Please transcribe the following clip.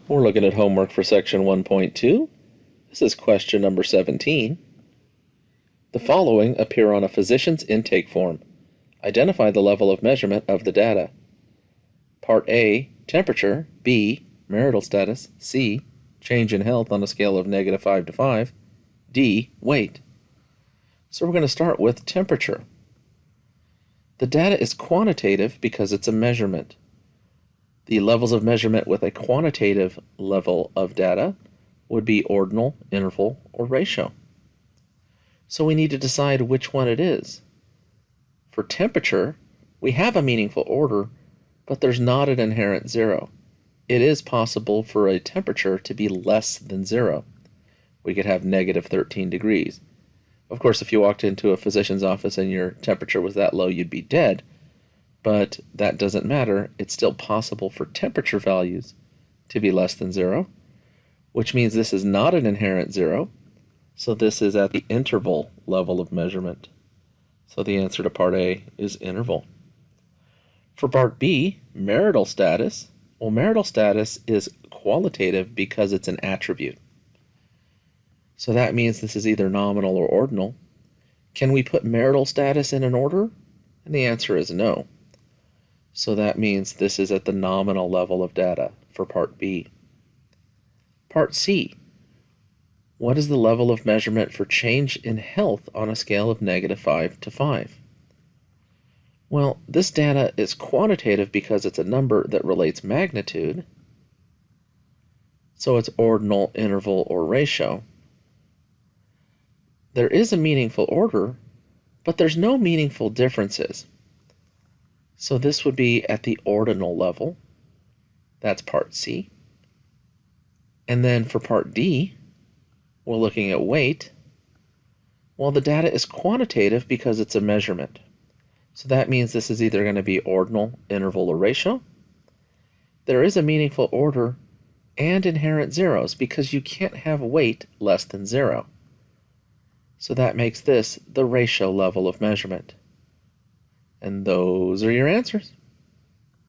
We're looking at homework for section 1.2. This is question number 17. The following appear on a physician's intake form. Identify the level of measurement of the data. Part A, temperature. B, marital status. C, change in health on a scale of -5 to 5. D, weight. So we're going to start with temperature. The data is quantitative because it's a measurement. The levels of measurement with a quantitative level of data would be ordinal, interval, or ratio. So we need to decide which one it is. For temperature, we have a meaningful order, but there's not an inherent zero. It is possible for a temperature to be less than zero. We could have -13 degrees. Of course, if you walked into a physician's office and your temperature was that low, you'd be dead. But that doesn't matter. It's still possible for temperature values to be less than zero, which means this is not an inherent zero. So this is at the interval level of measurement. So the answer to part A is interval. For part B, marital status. Well, marital status is qualitative because it's an attribute. So that means this is either nominal or ordinal. Can we put marital status in an order? And the answer is no. So that means this is at the nominal level of data for part B. Part C. What is the level of measurement for change in health on a scale of -5 to 5? Well, this data is quantitative because it's a number that relates magnitude. So it's ordinal, interval, or ratio. There is a meaningful order, but there's no meaningful differences. So this would be at the ordinal level. That's part C. And then for part D, we're looking at weight. Well, the data is quantitative because it's a measurement. So that means this is either going to be ordinal, interval, or ratio. There is a meaningful order and inherent zeros because you can't have weight less than zero. So that makes this the ratio level of measurement. And those are your answers.